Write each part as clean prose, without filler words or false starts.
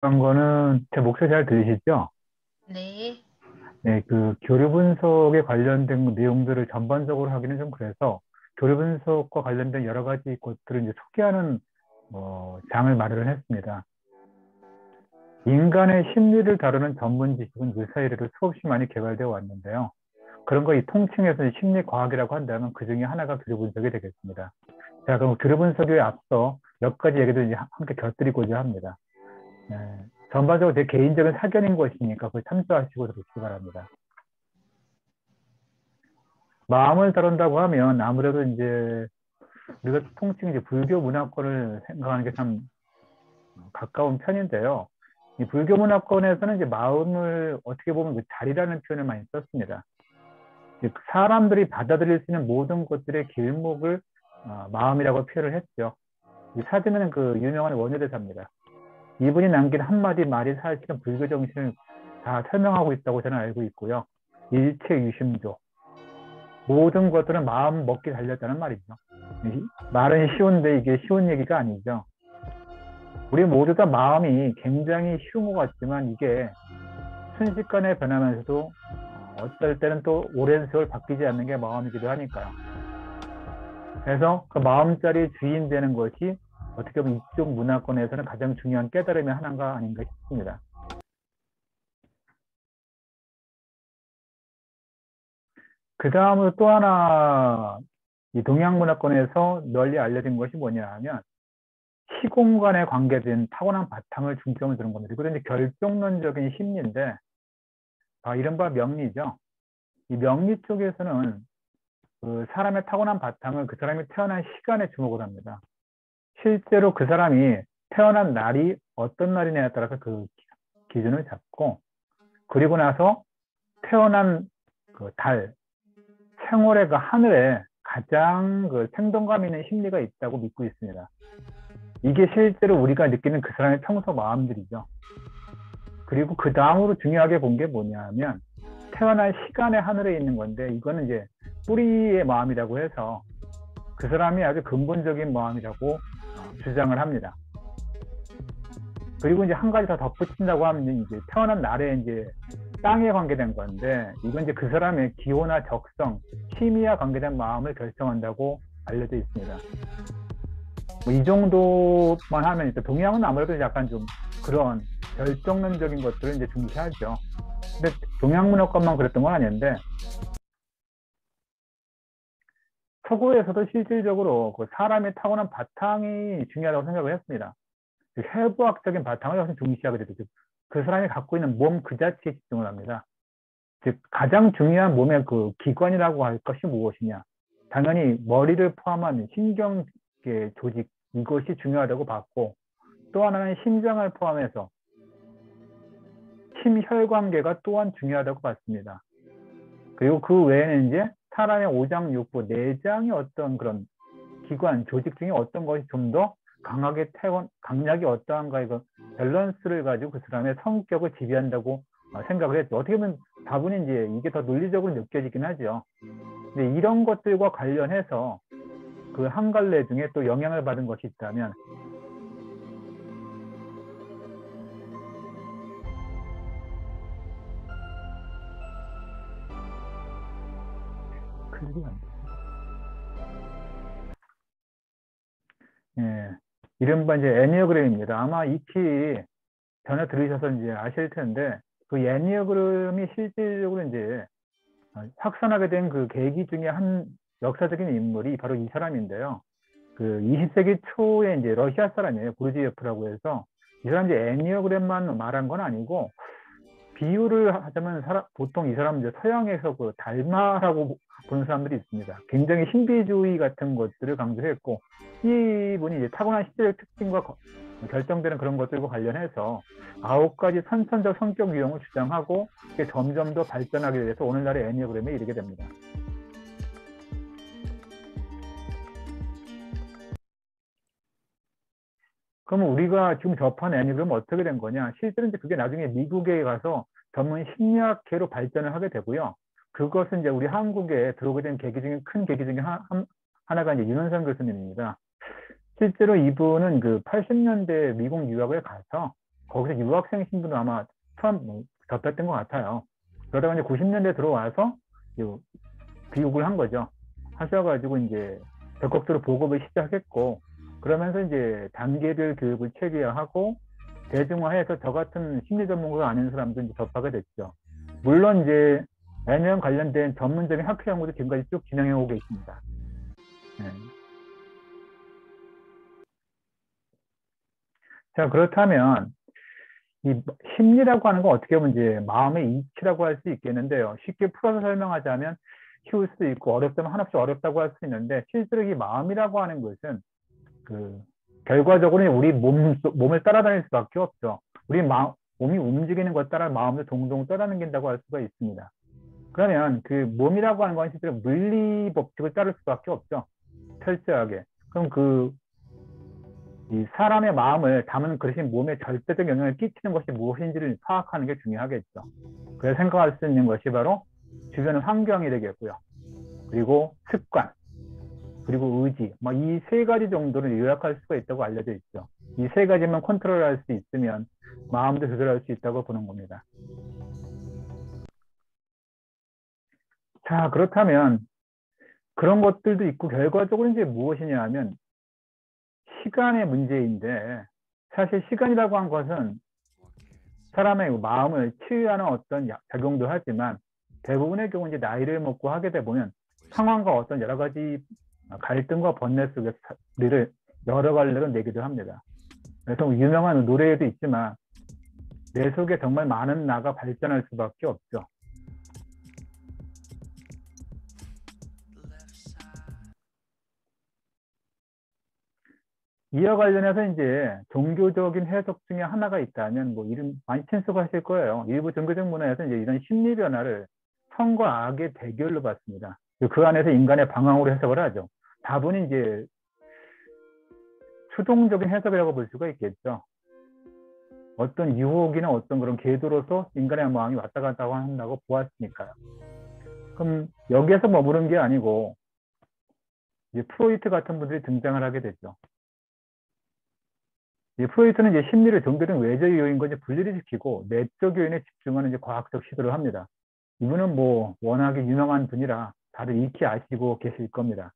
그런 거는 제 목소리 잘 들리시죠? 네. 네, 그 교류 분석에 관련된 내용들을 전반적으로 하기는 좀 그래서 교류 분석과 관련된 여러 가지 것들을 이제 소개하는 장을 마련을 했습니다. 인간의 심리를 다루는 전문 지식은 유사이래로 수없이 많이 개발되어 왔는데요. 그런 거 이 통칭해서 심리과학이라고 한다면 그 중에 하나가 교류 분석이 되겠습니다. 자, 그럼 교류 분석에 앞서 몇 가지 얘기를 이제 함께 곁들이고자 합니다. 네, 전반적으로 제 개인적인 사견인 것이니까 그걸 참조하시고 들으시기 바랍니다. 마음을 다룬다고 하면 아무래도 이제 우리가 통칭 이제 불교 문화권을 생각하는 게 참 가까운 편인데요. 이 불교 문화권에서는 이제 마음을 어떻게 보면 그 자리라는 표현을 많이 썼습니다. 즉 사람들이 받아들일 수 있는 모든 것들의 길목을 마음이라고 표현을 했죠. 이 사진은 그 유명한 원효대사입니다. 이분이 남긴 한마디 말이 사실은 불교 정신을 다 설명하고 있다고 저는 알고 있고요. 일체 유심조. 모든 것들은 마음 먹기 달렸다는 말이죠. 말은 쉬운데 이게 쉬운 얘기가 아니죠. 우리 모두 다 마음이 굉장히 쉬운 것 같지만 이게 순식간에 변하면서도 어떨 때는 또 오랜 세월 바뀌지 않는 게 마음이기도 하니까요. 그래서 그 마음자리 주인 되는 것이 어떻게 보면 이쪽 문화권에서는 가장 중요한 깨달음의 하나가 아닌가 싶습니다. 그 다음으로 또 하나 이 동양 문화권에서 널리 알려진 것이 뭐냐 하면 시공간에 관계된 타고난 바탕을 중점을 두는 겁니다. 이것은 이제 결정론적인 심리인데, 이른바 명리죠. 이 명리 쪽에서는 그 사람의 타고난 바탕을 그 사람이 태어난 시간에 주목을 합니다. 실제로 그 사람이 태어난 날이 어떤 날이냐에 따라서 그 기준을 잡고, 그리고 나서 태어난 그 달, 생월의 그 하늘에 가장 그 생동감 있는 심리가 있다고 믿고 있습니다. 이게 실제로 우리가 느끼는 그 사람의 평소 마음들이죠. 그리고 그 다음으로 중요하게 본 게 뭐냐면 태어난 시간의 하늘에 있는 건데 이거는 이제 뿌리의 마음이라고 해서 그 사람이 아주 근본적인 마음이라고 주장을 합니다. 그리고 이제 한 가지 더 덧붙인다고 하면 이제 태어난 날에 이제 땅에 관계된 건데 이건 이제 그 사람의 기호나 적성, 취미와 관계된 마음을 결정한다고 알려져 있습니다. 뭐이 정도만 하면 이제 동양은 아무래도 약간 좀 그런 결정론적인 것들을 이제 중시하죠. 근데 동양 문화권만 그랬던 건 아닌데 서구에서도 실질적으로 그 사람의 타고난 바탕이 중요하다고 생각을 했습니다. 해부학적인 바탕을 훨씬 중시하게 되죠. 그 사람이 갖고 있는 몸 그 자체에 집중을 합니다. 즉 가장 중요한 몸의 그 기관이라고 할 것이 무엇이냐? 당연히 머리를 포함한 신경계 조직 이것이 중요하다고 봤고 또 하나는 심장을 포함해서 심혈관계가 또한 중요하다고 봤습니다. 그리고 그 외에는 이제 사람의 오장육부, 내장의 어떤 그런 기관, 조직 중에 어떤 것이 좀 더 강하게 강약이 어떠한가 이거 밸런스를 가지고 그 사람의 성격을 지배한다고 생각을 했죠. 어떻게 보면 다분히 이제 이게 더 논리적으로 느껴지긴 하죠. 근데 이런 것들과 관련해서 그 한 갈래 중에 또 영향을 받은 것이 있다면 클릭이 안 돼. 예. 이른바 이제 애니어그램입니다. 아마 익히 전에 들으셔서 이제 아실 텐데 그 애니어그램이 실질적으로 이제 확산하게 된 그 계기 중에 한 역사적인 인물이 바로 이 사람인데요. 그 20세기 초에 이제 러시아 사람이에요. 부르지예프라고 해서 이 사람이 이제 애니어그램만 말한 건 아니고 비유를 하자면 보통 이 사람은 이제 서양에서 그 달마라고 보는 사람들이 있습니다. 굉장히 신비주의 같은 것들을 강조했고 이분이 이제 타고난 시대적 특징과 결정되는 그런 것들과 관련해서 9가지 선천적 성격 유형을 주장하고 이게 점점 더 발전하게 돼서 오늘날의 애니어그램에 이르게 됩니다. 그러면 우리가 지금 접한 애니그램은 어떻게 된 거냐? 실제로 이제 그게 나중에 미국에 가서 전문 심리학계로 발전을 하게 되고요. 그것은 이제 우리 한국에 들어오게 된 계기 중에 큰 계기 중에 하나가 이제 윤원상 교수님입니다. 실제로 이분은 그 80년대 미국 유학을 가서 거기서 유학생 신분을 아마 처음 접했던 것 같아요. 그러다가 이제 90년대 들어와서 교육을 한 거죠. 하셔가지고 이제 적극적으로 보급을 시작했고, 그러면서 이제 단계별 교육을 체계화하고 대중화해서 저 같은 심리 전문가가 아닌 사람도 이제 접하게 됐죠. 물론 이제 애니랑 관련된 전문적인 학회 연구도 지금까지 쭉 진행해 오고 있습니다. 네. 자, 그렇다면 이 심리라고 하는 건 어떻게 보면 이제 마음의 이치라고 할 수 있겠는데요. 쉽게 풀어서 설명하자면 쉬울 수도 있고 어렵다면 한없이 어렵다고 할 수 있는데, 실제로 이 마음이라고 하는 것은 결과적으로 우리 몸을 따라다닐 수밖에 없죠. 우리 몸이 움직이는 것 따라 마음도 동동 따라다닌다고 할 수가 있습니다. 그러면 그 몸이라고 하는 건 실제로 물리 법칙을 따를 수밖에 없죠. 철저하게. 그럼 이 사람의 마음을 담은 그릇이 몸에 절대적 영향을 끼치는 것이 무엇인지를 파악하는 게 중요하겠죠. 그래서 생각할 수 있는 것이 바로 주변 환경이 되겠고요. 그리고 습관, 그리고 의지, 이 세 가지 정도를 요약할 수가 있다고 알려져 있죠. 이 세 가지만 컨트롤할 수 있으면 마음도 조절할 수 있다고 보는 겁니다. 자, 그렇다면 그런 것들도 있고 결과적으로 이제 무엇이냐 하면 시간의 문제인데, 사실 시간이라고 한 것은 사람의 마음을 치유하는 어떤 작용도 하지만 대부분의 경우 이제 나이를 먹고 하게 돼 보면 상황과 어떤 여러 가지 갈등과 번뇌 속에서 를 여러 갈래로 내기도 합니다. 그래서 유명한 노래에도 있지만 내 속에 정말 많은 나가 발전할 수밖에 없죠. 이와 관련해서 이제 종교적인 해석 중에 하나가 있다면 이름 많이 친숙하실 거예요. 일부 종교적 문화에서 이제 이런 심리 변화를 선과 악의 대결로 봤습니다. 그 안에서 인간의 방황으로 해석을 하죠. 다분히 이제 수동적인 해석이라고 볼 수가 있겠죠. 어떤 유혹이나 어떤 그런 궤도로서 인간의 마음이 왔다 갔다 한다고 보았으니까요. 그럼 여기에서 머무른 게 아니고 이제 프로이트 같은 분들이 등장을 하게 됐죠. 프로이트는 이제 심리를 종교적 외적 요인과 이제 분리를 시키고 내적 요인에 집중하는 이제 과학적 시도를 합니다. 이분은 워낙에 유명한 분이라 다들 익히 아시고 계실 겁니다.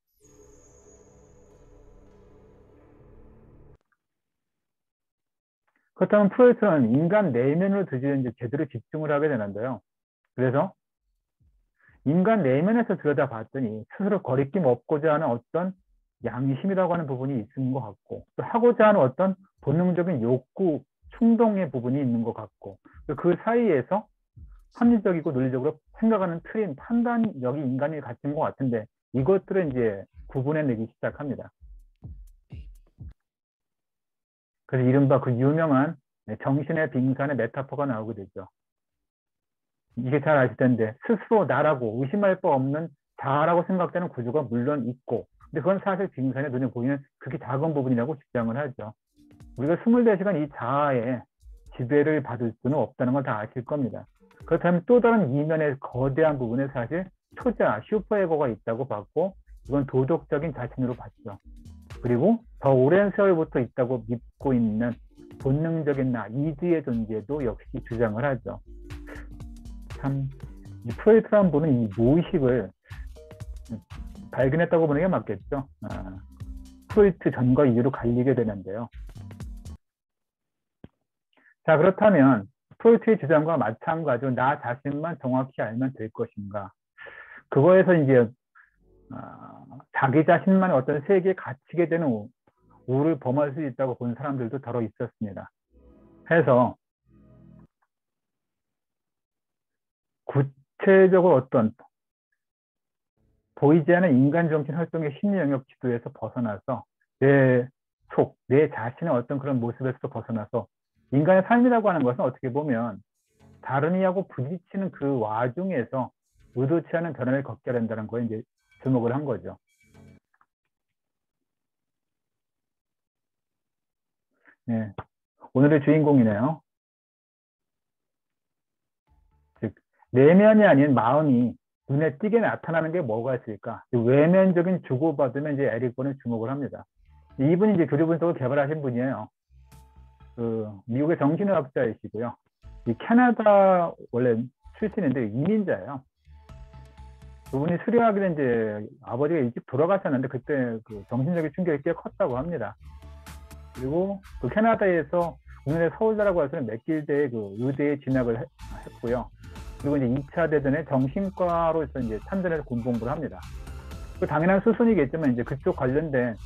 그렇다면 프로이트는 인간 내면으로 드디어 이제 제대로 집중을 하게 되는데요. 그래서 인간 내면에서 들여다봤더니 스스로 거리낌 없고자 하는 어떤 양심이라고 하는 부분이 있는 것 같고, 또 하고자 하는 어떤 본능적인 욕구, 충동의 부분이 있는 것 같고, 그 사이에서 합리적이고 논리적으로 생각하는 틀인 판단력이 인간이 갖춘 것 같은데, 이것들을 이제 구분해내기 시작합니다. 그래서 이른바 그 유명한 정신의 빙산의 메타포가 나오게 되죠. 이게 잘 아실 텐데, 스스로 나라고 의심할 바 없는 자아라고 생각되는 구조가 물론 있고, 근데 그건 사실 빙산의 눈에 보이는 그렇게 작은 부분이라고 주장을 하죠. 우리가 24시간 이 자아의 지배를 받을 수는 없다는 걸 다 아실 겁니다. 그렇다면 또 다른 이면의 거대한 부분에 사실 초자, 슈퍼에고가 있다고 봤고, 이건 도덕적인 자신으로 봤죠. 그리고 더 오랜 세월부터 있다고 믿고 있는 본능적인 나, 이지의 존재도 역시 주장을 하죠. 참, 이 프로이트라는 분은 이 무의식을 발견했다고 보는 게 맞겠죠. 프로이트 전과 이후로 갈리게 되는데요. 자, 그렇다면 프로이트의 주장과 마찬가지로 나 자신만 정확히 알면 될 것인가? 그거에서 이제 자기 자신만의 어떤 세계에 갇히게 되는 우를 범할 수 있다고 본 사람들도 더러 있었습니다. 해서 구체적으로 어떤 보이지 않는 인간 정신 활동의 심리 영역 지도에서 벗어나서 내 자신의 어떤 그런 모습에서 벗어나서 인간의 삶이라고 하는 것은 어떻게 보면 다른 이하고 부딪히는 그 와중에서 의도치 않은 변화를 겪게 된다는 거에 이제 주목을 한 거죠. 네, 오늘의 주인공이네요. 즉 내면이 아닌 마음이 눈에 띄게 나타나는 게 뭐가 있을까? 외면적인 주고받으면 이제 에릭 번에 주목을 합니다. 이분이 이제 교류 분석을 개발하신 분이에요. 미국의 정신의학자이시고요. 이 캐나다 원래 출신인데 이민자예요. 그분이 수료하기는 이제 아버지가 일찍 돌아가셨는데 그때 그 정신적인 충격이 꽤 컸다고 합니다. 그리고 그 캐나다에서 국내 서울대라고 할 수 있는 맥길대의 그 의대에 진학을 했고요. 그리고 이제 2차 대전에 정신과로서 이제 참전해서 군 공부를 합니다. 그 당연한 수순이겠지만 이제 그쪽 관련된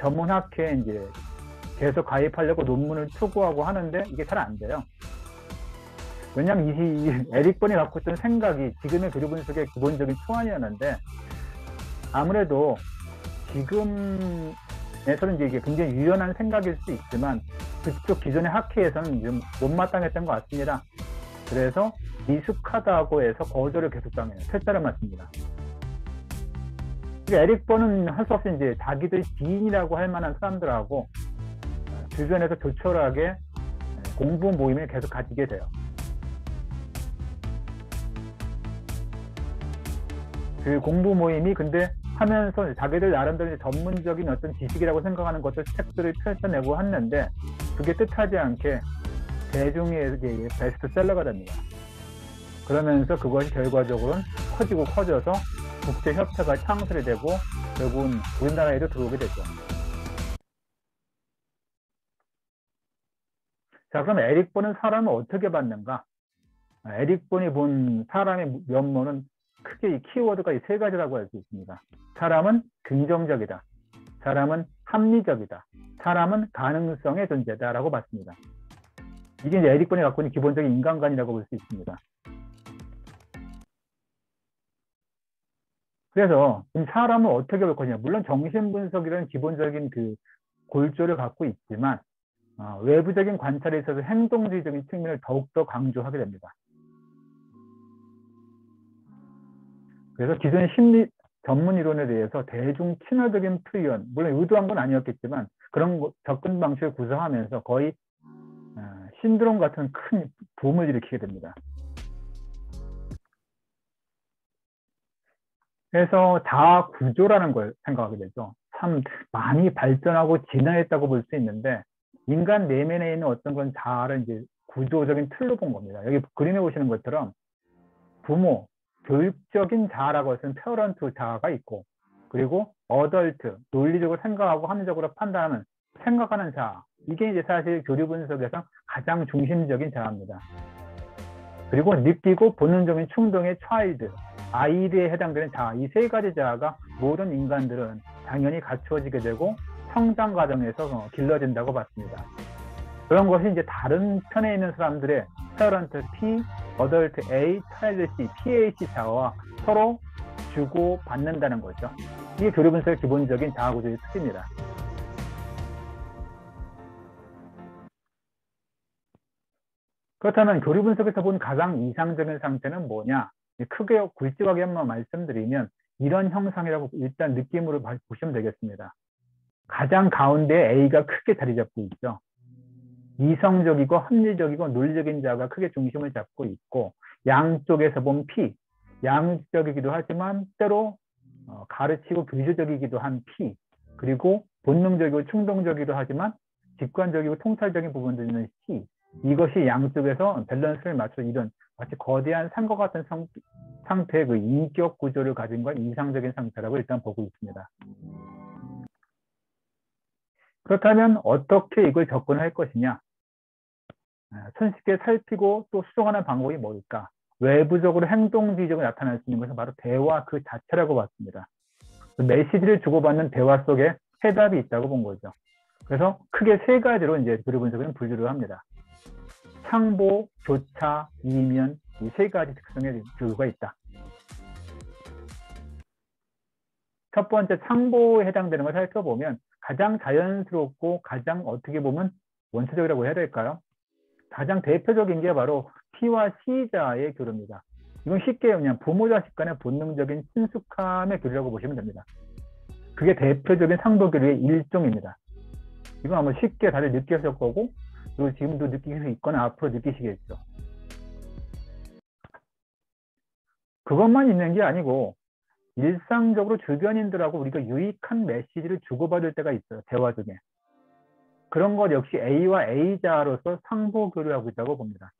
전문학회에 이제 계속 가입하려고 논문을 추구하고 하는데 이게 잘 안 돼요. 왜냐하면 이 에릭 번이 갖고 있던 생각이 지금의 교류 분석의 기본적인 초안이었는데 아무래도 지금에서는 이제 이게 굉장히 유연한 생각일 수 있지만 그쪽 기존의 학회에서는 좀 못마땅했던 것 같습니다. 그래서 미숙하다고 해서 거절을 계속 당해요. 퇴짜를 맞습니다. 에릭 번은 할 수 없이 이제 자기들 지인이라고 할 만한 사람들하고 주변에서 조촐하게 공부 모임을 계속 가지게 돼요. 그 공부 모임이 근데 하면서 자기들 나름대로 전문적인 어떤 지식이라고 생각하는 것들 책들을 펼쳐내고 했는데 그게 뜻하지 않게 대중에게 베스트셀러가 됩니다. 그러면서 그것이 결과적으로는 커져서 국제협회가 창설이 되고 결국은 우리나라에도 들어오게 되죠. 자, 그럼 에릭 번은 사람을 어떻게 봤는가? 에릭 번이 본 사람의 면모는 크게 이 키워드가 이 세 가지라고 할 수 있습니다. 사람은 긍정적이다. 사람은 합리적이다. 사람은 가능성의 존재다라고 봤습니다. 이게 이제 에릭 번이 갖고 있는 기본적인 인간관이라고 볼 수 있습니다. 그래서 사람을 어떻게 볼 거냐. 물론 정신분석이라는 기본적인 그 골조를 갖고 있지만 외부적인 관찰에 있어서 행동주의적인 측면을 더욱더 강조하게 됩니다. 그래서 기존의 심리 전문 이론에 대해서 대중 친화적인 표현, 물론 의도한 건 아니었겠지만 그런 접근 방식을 구성하면서 거의 신드롬 같은 큰 붐을 일으키게 됩니다. 그래서 자아 구조라는 걸 생각하게 되죠. 참 많이 발전하고 진화했다고 볼 수 있는데 인간 내면에 있는 어떤 그런 자아를 이제 구조적인 틀로 본 겁니다. 여기 그림에 보시는 것처럼 부모, 교육적인 자아라고 해서는 페어런트 자아가 있고 그리고 어덜트, 논리적으로 생각하고 합리적으로 판단하는 생각하는 자아. 이게 이제 사실 교류 분석에서 가장 중심적인 자아입니다. 그리고 느끼고 본능적인 충동의 차일드, 아이들에 해당되는 자아. 이 세 가지 자아가 모든 인간들은 당연히 갖추어지게 되고 성장 과정에서 길러진다고 봤습니다. 그런 것이 이제 다른 편에 있는 사람들의 페어런트 P, 어덜트 A, 차일드 C, PH 자아와 서로 주고 받는다는 거죠. 이게 교류 분석의 기본적인 자아 구조의 특징입니다. 그렇다면 교류 분석에서 본 가장 이상적인 상태는 뭐냐? 크게 굵직하게 한번 말씀드리면 이런 형상이라고 일단 느낌으로 보시면 되겠습니다. 가장 가운데 A가 크게 자리 잡고 있죠. 이성적이고 합리적이고 논리적인 자가 크게 중심을 잡고 있고 양쪽에서 본 P, 양적이기도 하지만 때로 가르치고 교주적이기도 한 P, 그리고 본능적이고 충동적이기도 하지만 직관적이고 통찰적인 부분도 있는 C, 이것이 양쪽에서 밸런스를 맞춰 이런 마치 거대한 산과 같은 상태의 그 인격 구조를 가진 건 이상적인 상태라고 일단 보고 있습니다. 그렇다면 어떻게 이걸 접근할 것이냐? 손쉽게 살피고 또 수정하는 방법이 뭘까? 외부적으로 행동주의적으로 나타날 수 있는 것은 바로 대화 그 자체라고 봤습니다. 메시지를 주고받는 대화 속에 해답이 있다고 본 거죠. 그래서 크게 세 가지로 이제 교류 분석은 분류를 합니다. 상보, 교차, 이면 이 세 가지 특성의 교류가 있다. 첫 번째 상보에 해당되는 걸 살펴보면 가장 자연스럽고 가장 어떻게 보면 원초적이라고 해야 될까요? 가장 대표적인 게 바로 P와 C자의 교류입니다. 이건 쉽게 그냥 부모 자식 간의 본능적인 친숙함의 교류라고 보시면 됩니다. 그게 대표적인 상보 교류의 일종입니다. 이건 아마 쉽게 다들 느끼셨을 거고 그리고 지금도 느끼실 수 있거나 앞으로 느끼시겠죠. 그것만 있는 게 아니고 일상적으로 주변인들하고 우리가 유익한 메시지를 주고받을 때가 있어요. 대화 중에. 그런 것 역시 A와 A자로서 상보교류하고 있다고 봅니다.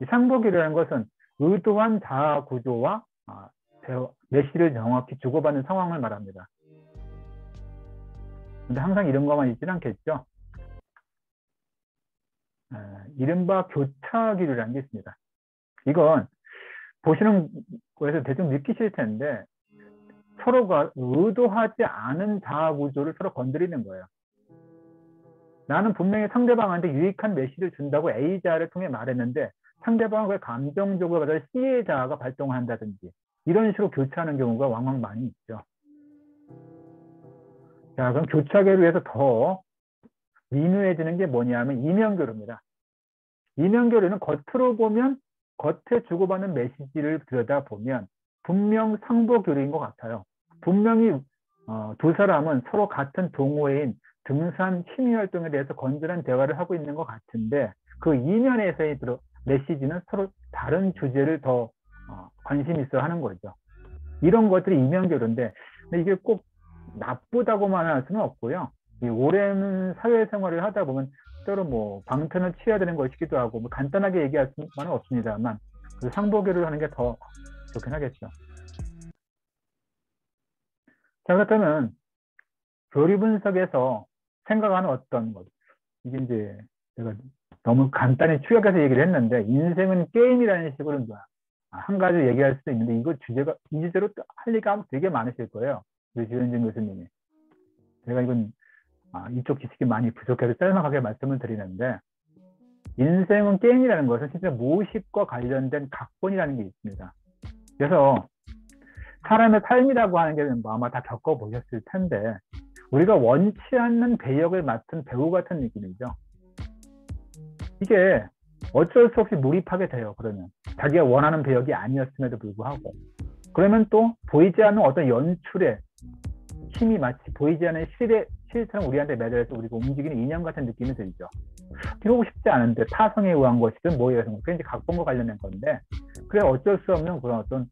이 상보교류라는 것은 의도한 자아 구조와 메시지를 정확히 주고받는 상황을 말합니다. 근데 항상 이런 것만 있지는 않겠죠. 이른바 교차기류라는 게 있습니다. 이건 보시는 거에서 대충 느끼실 텐데 서로가 의도하지 않은 자아 구조를 서로 건드리는 거예요. 나는 분명히 상대방한테 유익한 메시지를 준다고 A자를 통해 말했는데 상대방은 그걸 감정적으로 받아 C의 자아가 발동을 한다든지 이런 식으로 교차하는 경우가 왕왕 많이 있죠. 자, 그럼 교차계를 위해서 더 미묘해지는 게 뭐냐면 이면교류입니다. 이면교류는 겉으로 보면 겉에 주고받는 메시지를 들여다보면 분명 상보교류인 것 같아요. 분명히 두 사람은 서로 같은 동호회인 등산 취미 활동에 대해서 건전한 대화를 하고 있는 것 같은데 그 이면에서의 메시지는 서로 다른 주제를 더 관심 있어 하는 거죠. 이런 것들이 이면교류인데 이게 꼭 나쁘다고만 할 수는 없고요. 이 오랜 사회생활을 하다 보면 때로 뭐 방편을 취해야 되는 것이기도 하고 뭐 간단하게 얘기할 수는 없습니다만 그 상보교류를 하는 게 더 좋긴 하겠죠. 자, 그렇다면 교리 분석에서 생각하는 어떤 것 이게 이제 제가 너무 간단히 추격해서 얘기를 했는데 인생은 게임이라는 식으로 한 가지 얘기할 수도 있는데 이거 주제가 이 주제로 할 얘기가 되게 많으실 거예요. 우리 주현진 교수님이. 제가 이건 이쪽 지식이 많이 부족해서 짤막하게 말씀을 드리는데 인생은 게임이라는 것은 실제 무의식과 관련된 각본이라는 게 있습니다. 그래서 사람의 삶이라고 하는 게 아마 다 겪어보셨을 텐데 우리가 원치 않는 배역을 맡은 배우 같은 느낌이죠. 이게 어쩔 수 없이 몰입하게 돼요. 그러면 자기가 원하는 배역이 아니었음에도 불구하고 그러면 또 보이지 않는 어떤 연출에 힘이 마치 보이지 않는 실처럼 우리한테 매달려서 우리가 움직이는 인형 같은 느낌이 들죠. 이러고 싶지 않은데 타성에 의한 것이든 뭐에 의해서 그게 이제 각본과 관련된 건데 그래 어쩔 수 없는 그런 어떤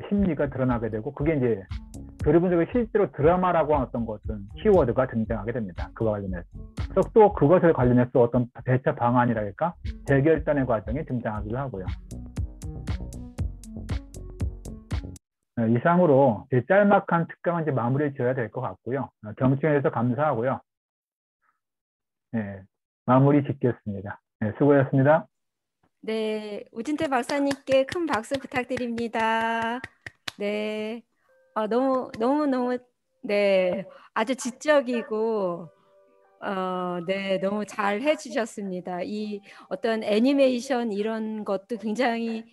심리가 드러나게 되고 그게 이제 교리 분석의 실제로 드라마라고 하는 어떤 것은 키워드가 등장하게 됩니다. 그와 관련해서. 그래서 또 그것을 관련해서 어떤 대처 방안이랄까 재결단의 과정이 등장하기도 하고요. 이상으로 제 짤막한 특강은 이제 마무리를 지어야 될 것 같고요. 경청해 주셔서 감사하고요. 네, 마무리 짓겠습니다. 네, 수고하셨습니다. 네, 우진태 박사님께 큰 박수 부탁드립니다. 네, 너무 네, 아주 지적이고 네, 너무 잘 해주셨습니다. 이 어떤 애니메이션 이런 것도 굉장히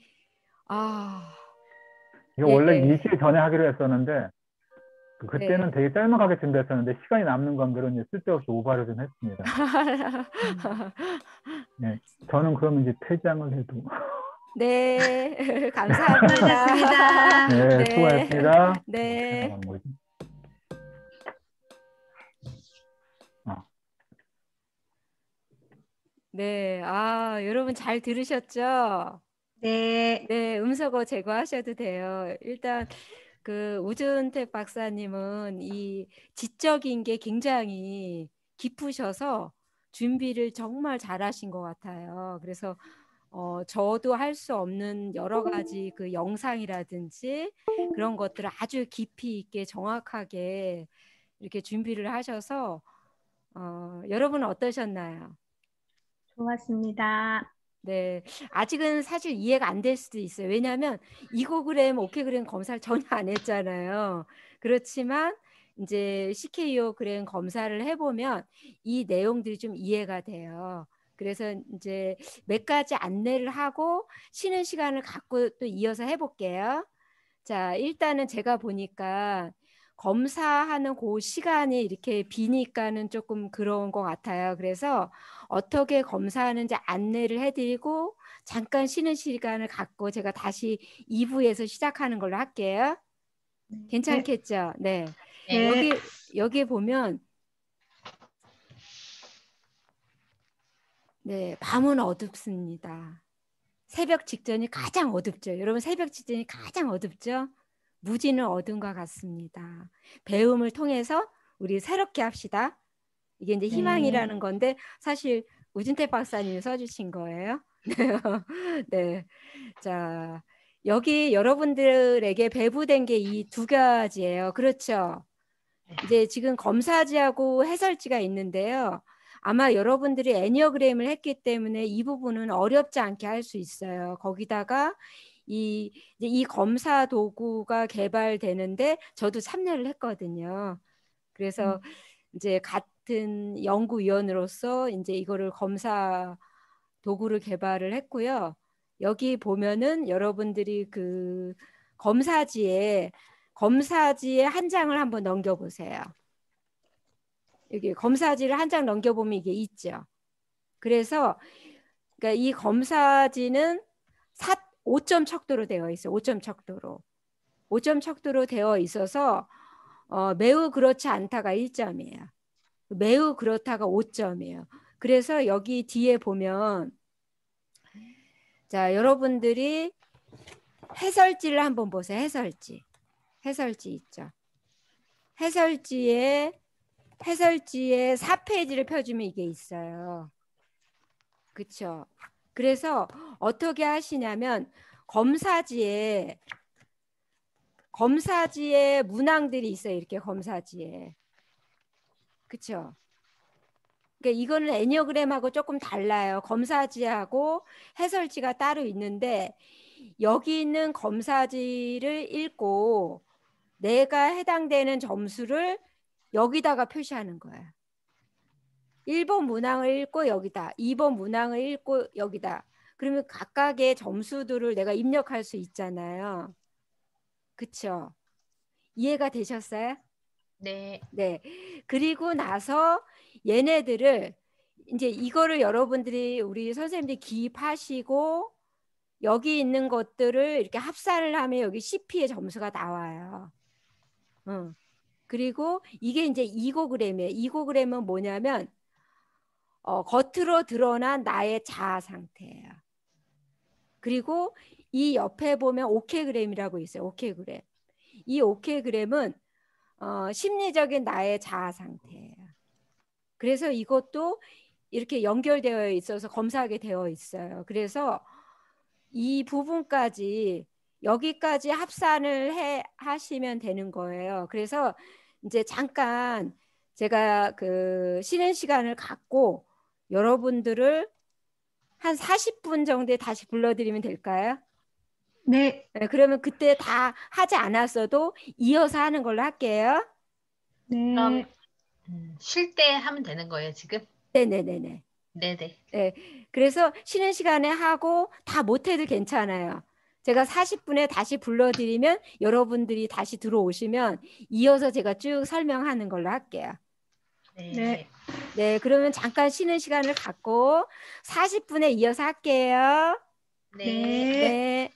이거 예, 원래 일주일 전에 하기로 했었는데 그때는 네. 되게 짤막하게 준비했었는데 시간이 남는 관계로 이제 쓸데없이 오바를 좀 했습니다. 네, 저는 그럼 이제 퇴장을 해도. 네, 감사합니다. 수고하셨습니다. 네, 네, 수고하셨습니다. 네. 나가는 거지? 네, 여러분 잘 들으셨죠? 네. 네, 음소거 제거하셔도 돼요. 일단 그 우준택 박사님은 이 지적인 게 굉장히 깊으셔서 준비를 정말 잘하신 것 같아요. 그래서 저도 할 수 없는 여러 가지 그 영상이라든지 그런 것들을 아주 깊이 있게 정확하게 이렇게 준비를 하셔서 여러분은 어떠셨나요? 좋았습니다. 네, 아직은 사실 이해가 안 될 수도 있어요. 왜냐하면 이거그램, 오케그램 검사를 전혀 안 했잖아요. 그렇지만 이제 CKO그램 검사를 해보면 이 내용들이 좀 이해가 돼요. 그래서 이제 몇 가지 안내를 하고 쉬는 시간을 갖고 또 이어서 해볼게요. 자, 일단은 제가 보니까 검사하는 그 시간이 이렇게 비니까는 조금 그런 것 같아요. 그래서 어떻게 검사하는지 안내를 해드리고 잠깐 쉬는 시간을 갖고 제가 다시 2부에서 시작하는 걸로 할게요. 괜찮겠죠? 네. 네. 여기 보면 네, 밤은 어둡습니다. 새벽 직전이 가장 어둡죠. 여러분 새벽 직전이 가장 어둡죠? 무지는 어둠과 같습니다. 배움을 통해서 우리 새롭게 합시다. 이게 이제 희망이라는 건데 사실 우진태 박사님이 써주신 거예요. 네. 자, 여기 여러분들에게 배부된 게 이 두 가지예요. 그렇죠? 이제 지금 검사지하고 해설지가 있는데요. 아마 여러분들이 애니어그램을 했기 때문에 이 부분은 어렵지 않게 할 수 있어요. 거기다가 이 검사 도구가 개발되는데 저도 참여를 했거든요. 그래서 이제 같은 연구위원으로서 이제 이거를 검사 도구를 개발을 했고요. 여기 보면은 여러분들이 그 검사지에 한 장을 한번 넘겨보세요. 여기 검사지를 한 장 넘겨보면 이게 있죠. 그래서 그러니까 이 검사지는 5점 척도로 되어 있어요. 5점 척도로. 5점 척도로 되어 있어서 매우 그렇지 않다가 1점이에요. 매우 그렇다가 5점이에요. 그래서 여기 뒤에 보면 자, 여러분들이 해설지를 한번 보세요. 해설지 있죠. 해설지에 4페이지를 펴주면 이게 있어요. 그렇죠? 그래서 어떻게 하시냐면 검사지에 문항들이 있어요. 이렇게 검사지에. 그렇죠? 그러니까 이거는 애니어그램하고 조금 달라요. 검사지하고 해설지가 따로 있는데 여기 있는 검사지를 읽고 내가 해당되는 점수를 여기다가 표시하는 거예요. 1번 문항을 읽고 여기다, 2번 문항을 읽고 여기다. 그러면 각각의 점수들을 내가 입력할 수 있잖아요. 그쵸? 이해가 되셨어요? 네. 네. 그리고 나서 얘네들을 이제 이거를 여러분들이 우리 선생님들이 기입하시고 여기 있는 것들을 이렇게 합산을 하면 여기 CP의 점수가 나와요. 그리고 이게 이제 이고그램이에요. 이고그램은 뭐냐면 겉으로 드러난 나의 자아 상태예요. 그리고 이 옆에 보면 오케그램이라고 있어요. 오케그램. 이 오케그램은 심리적인 나의 자아 상태예요. 그래서 이것도 이렇게 연결되어 있어서 검사하게 되어 있어요. 그래서 이 부분까지 여기까지 합산을 하시면 되는 거예요. 그래서 이제 잠깐 제가 그 쉬는 시간을 갖고 여러분들을 한 40분 정도에 다시 불러드리면 될까요? 네. 네, 그러면 그때 다 하지 않았어도 이어서 하는 걸로 할게요. 그럼 네. 쉴 때 하면 되는 거예요, 지금? 네네네네. 네네. 네, 그래서 쉬는 시간에 하고 다 못해도 괜찮아요. 제가 40분에 다시 불러드리면 여러분들이 다시 들어오시면 이어서 제가 쭉 설명하는 걸로 할게요. 네. 네, 그러면 잠깐 쉬는 시간을 갖고 40분에 이어서 할게요. 네. 네. 네.